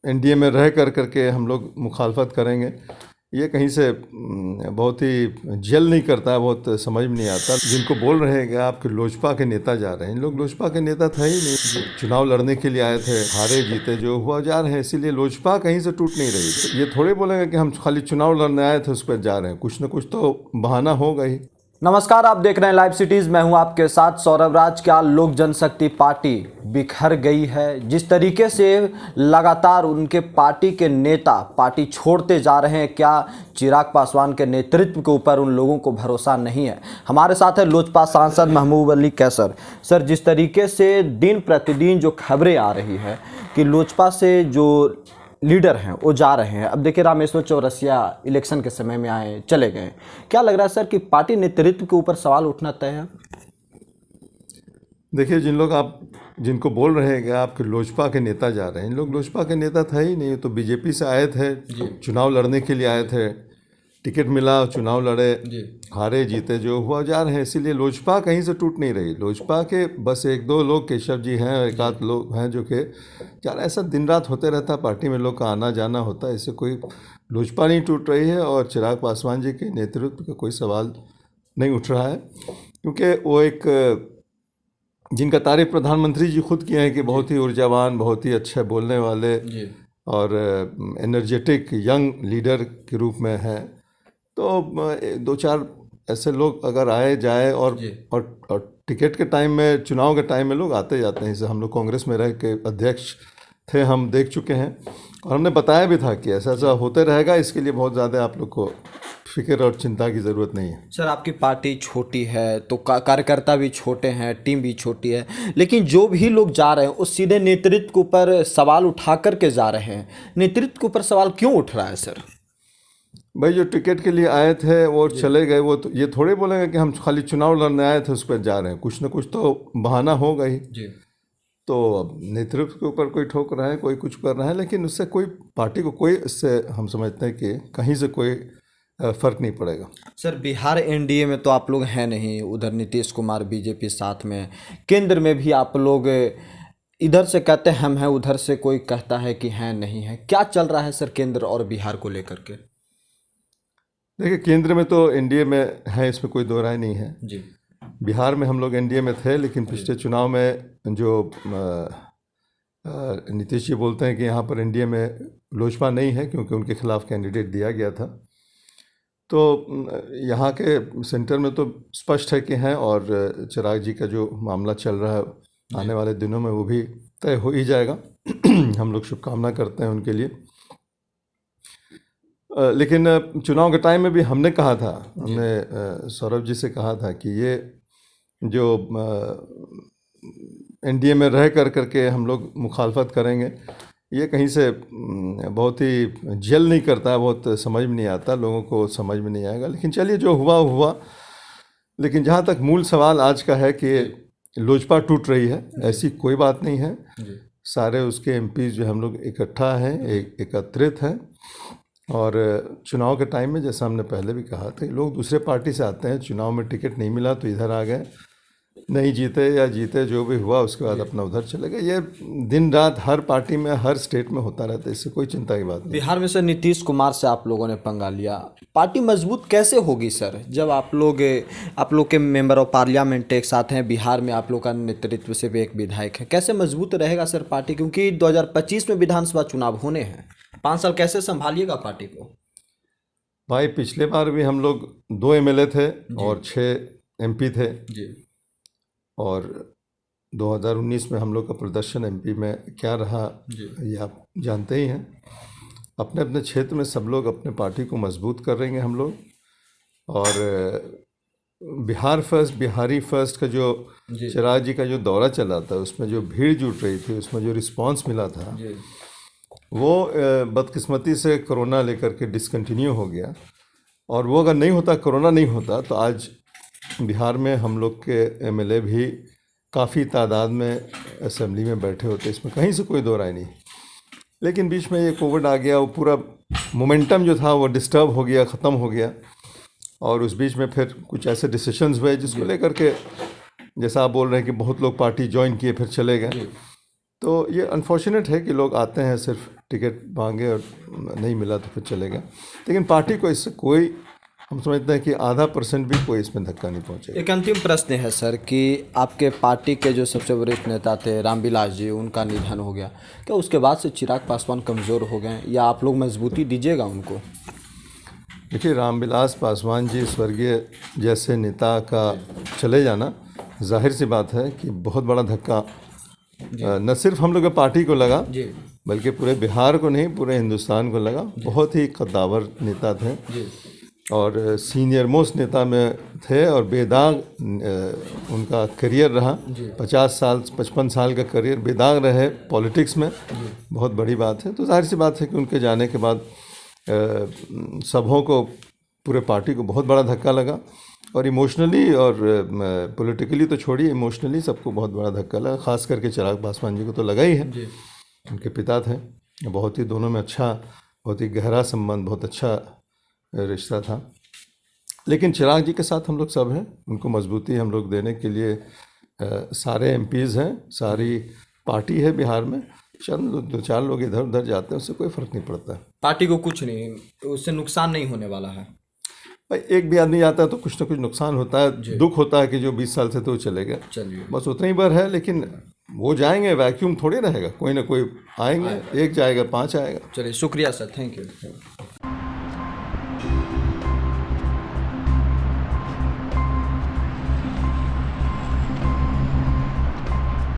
NDA में रह करके हम लोग मुखालफत करेंगे, ये कहीं से बहुत ही जेल नहीं करता है, बहुत समझ में नहीं आता। जिनको बोल रहे हैं कि आपके लोजपा के नेता जा रहे हैं, इन लोग लोजपा के नेता थे ही नहीं। चुनाव लड़ने के लिए आए थे, हारे जीते जो हुआ जा रहे हैं, इसीलिए लोजपा कहीं से टूट नहीं रही। तो ये थोड़े बोलेंगे कि हम खाली चुनाव लड़ने आए थे उस पर जा रहे हैं, कुछ ना कुछ तो बहाना होगा ही। नमस्कार, आप देख रहे हैं लाइव सिटीज। मैं हूं आपके साथ सौरभ राज। क्या लोक जनशक्ति पार्टी बिखर गई है? जिस तरीके से लगातार उनके पार्टी के नेता पार्टी छोड़ते जा रहे हैं, क्या चिराग पासवान के नेतृत्व के ऊपर उन लोगों को भरोसा नहीं है? हमारे साथ है लोजपा सांसद महबूब अली कैसर। सर, जिस तरीके से दिन प्रतिदिन जो खबरें आ रही है कि लोजपा से जो लीडर हैं वो जा रहे हैं, अब देखिए रामेश्वर चौरसिया इलेक्शन के समय में आए चले गए, क्या लग रहा है सर कि पार्टी नेतृत्व के ऊपर सवाल उठना तय है? देखिए, जिनको बोल रहे हैं कि आपके लोजपा के नेता जा रहे हैं, इन लोग लोजपा के नेता थे ही नहीं। तो बीजेपी से आए थे, चुनाव लड़ने के लिए आए थे, टिकट मिला, चुनाव लड़े, हारे जीते जो हुआ जा रहे हैं, इसीलिए लोजपा कहीं से टूट नहीं रही। लोजपा के बस एक दो लोग, केशव जी हैं, एक आध लोग हैं जो कि यार ऐसा दिन रात होते रहता है, पार्टी में लोग का आना जाना होता है, इससे कोई लोजपा नहीं टूट रही है। और चिराग पासवान जी के नेतृत्व का कोई सवाल नहीं उठ रहा है, क्योंकि वो एक जिनका तारीफ प्रधानमंत्री जी खुद किए हैं कि बहुत ही ऊर्जावान, बहुत ही अच्छे बोलने वाले और एनर्जेटिक यंग लीडर के रूप में हैं। तो दो चार ऐसे लोग अगर आए जाए और टिकट के टाइम में, चुनाव के टाइम में लोग आते जाते हैं। जैसे हम लोग कांग्रेस में रह के अध्यक्ष थे, हम देख चुके हैं और हमने बताया भी था कि ऐसा ऐसा होते रहेगा, इसके लिए बहुत ज़्यादा आप लोग को फिक्र और चिंता की ज़रूरत नहीं है। सर, आपकी पार्टी छोटी है तो कार्यकर्ता भी छोटे हैं, टीम भी छोटी है, लेकिन जो भी लोग जा रहे हैं वो सीधे नेतृत्व के ऊपर सवाल उठा करके जा रहे हैं। नेतृत्व के ऊपर सवाल क्यों उठ रहा है सर? भाई, जो टिकट के लिए आए थे वो चले गए, वो तो ये थोड़े बोलेंगे कि हम खाली चुनाव लड़ने आए थे उस पर जा रहे हैं, कुछ ना कुछ तो बहाना होगा ही। तो अब नेतृत्व के ऊपर कोई ठोक रहा है, कोई कुछ कर रहा है, लेकिन उससे कोई पार्टी को कोई, इससे हम समझते हैं कि कहीं से कोई फर्क नहीं पड़ेगा। सर, बिहार एनडीए में तो आप लोग हैं नहीं, उधर नीतीश कुमार बीजेपी साथ में, केंद्र में भी आप लोग इधर से कहते हैं हम हैं, उधर से कोई कहता है कि हैं नहीं है। क्या चल रहा है सर केंद्र और बिहार को लेकर के? देखिए, केंद्र में तो एनडीए में है, इसमें कोई दो राय नहीं है जी। बिहार में हम लोग एनडीए में थे, लेकिन पिछले चुनाव में जो नीतीश जी बोलते हैं कि यहाँ पर एनडीए में लोजपा नहीं है क्योंकि उनके खिलाफ कैंडिडेट दिया गया था। तो यहाँ के सेंटर में तो स्पष्ट है कि हैं, और चिराग जी का जो मामला चल रहा है आने वाले दिनों में वो भी तय हो ही जाएगा। हम लोग शुभकामना करते हैं उनके लिए। लेकिन चुनाव के टाइम में भी हमने कहा था, हमने सौरभ जी से कहा था कि ये जो एनडीए में रह करके हम लोग मुखालफत करेंगे, ये कहीं से बहुत ही जेल नहीं करता है, बहुत समझ में नहीं आता, लोगों को समझ में नहीं आएगा। लेकिन चलिए, जो हुआ हुआ। लेकिन जहाँ तक मूल सवाल आज का है कि लोजपा टूट रही है, ऐसी कोई बात नहीं है। सारे उसके एमपी जो हम लोग इकट्ठा हैं, एकत्रित हैं, और चुनाव के टाइम में जैसा हमने पहले भी कहा था, लोग दूसरे पार्टी से आते हैं, चुनाव में टिकट नहीं मिला तो इधर आ गए, नहीं जीते या जीते जो भी हुआ उसके बाद अपना उधर चले गए। ये दिन रात हर पार्टी में, हर स्टेट में होता रहता है, इससे कोई चिंता की बात नहीं। बिहार में सर नीतीश कुमार से आप लोगों ने पंगा लिया, पार्टी मजबूत कैसे होगी सर जब आप लोग के मेंबर ऑफ पार्लियामेंट एक साथ हैं? बिहार में आप लोग का नेतृत्व से भी एक विधायक है, कैसे मजबूत रहेगा सर पार्टी? क्योंकि 2025 में विधानसभा चुनाव होने हैं, 5 साल कैसे संभालिएगा पार्टी को? भाई, पिछले बार भी हम लोग 2 एमएलए थे और 6 एमपी थे जी। और 2019 में हम लोग का प्रदर्शन एमपी में क्या रहा ये आप जानते ही हैं। अपने अपने क्षेत्र में सब लोग अपने पार्टी को मजबूत कर रहेंगे हम लोग। और बिहार फर्स्ट, बिहारी फर्स्ट का जो चिराग जी का जो दौरा चला था, उसमें जो भीड़ जुट रही थी, उसमें जो रिस्पांस मिला था, वो बदकिस्मती से कोरोना लेकर के डिसकंटिन्यू हो गया। और वो अगर नहीं होता, कोरोना नहीं होता, तो आज बिहार में हम लोग के एमएलए भी काफ़ी तादाद में असेंबली में बैठे होते, इसमें कहीं से कोई दो राय नहीं। लेकिन बीच में ये कोविड आ गया, वो पूरा मोमेंटम जो था वो डिस्टर्ब हो गया, ख़त्म हो गया। और उस बीच में फिर कुछ ऐसे डिसीजंस हुए जिसको लेकर के, जैसा आप बोल रहे हैं कि बहुत लोग पार्टी ज्वाइन किए फिर चले गए। तो ये अनफॉर्चुनेट है कि लोग आते हैं सिर्फ टिकट मांगे और नहीं मिला तो फिर चले गए। लेकिन पार्टी को इससे कोई, हम समझते हैं कि 0.5% भी कोई इसमें धक्का नहीं पहुंचेगा। एक अंतिम प्रश्न है सर कि आपके पार्टी के जो सबसे वरिष्ठ नेता थे रामविलास जी, उनका निधन हो गया, क्या उसके बाद से चिराग पासवान कमज़ोर हो गए या आप लोग मजबूती दीजिएगा उनको? देखिए, रामविलास पासवान जी स्वर्गीय जैसे नेता का चले जाना जाहिर सी बात है कि बहुत बड़ा धक्का न सिर्फ हम लोग के पार्टी को लगा बल्कि पूरे बिहार को नहीं, पूरे हिंदुस्तान को लगा। बहुत ही कद्दावर नेता थे और सीनियर मोस्ट नेता में थे और बेदाग उनका करियर रहा। 55 साल का करियर बेदाग रहे पॉलिटिक्स में, बहुत बड़ी बात है। तो जाहिर सी बात है कि उनके जाने के बाद सबों को, पूरे पार्टी को बहुत बड़ा धक्का लगा और इमोशनली और पॉलिटिकली तो छोड़िए, इमोशनली सबको बहुत बड़ा धक्का लगा। ख़ास करके चिराग पासवान जी को तो लगा ही है, उनके पिता थे। बहुत ही दोनों में अच्छा, बहुत ही गहरा संबंध, बहुत अच्छा रिश्ता था। लेकिन चिराग जी के साथ हम लोग सब हैं, उनको मजबूती हम लोग देने के लिए सारे एमपीज़ हैं, सारी पार्टी है बिहार में। चंद 2-4 लोग इधर उधर जाते हैं, उससे कोई फ़र्क नहीं पड़ता है। पार्टी को कुछ नहीं, उससे नुकसान नहीं होने वाला है। भाई एक भी आदमी आता है तो कुछ ना कुछ नुकसान होता है, दुख होता है कि जो 20 साल से तो चले गए, चलिए बस उतना ही बार है। लेकिन वो जाएंगे, वैक्यूम थोड़ी रहेगा, कोई ना कोई आएंगे, एक जाएगा 5 आएगा। चलिए, शुक्रिया सर, थैंक यू।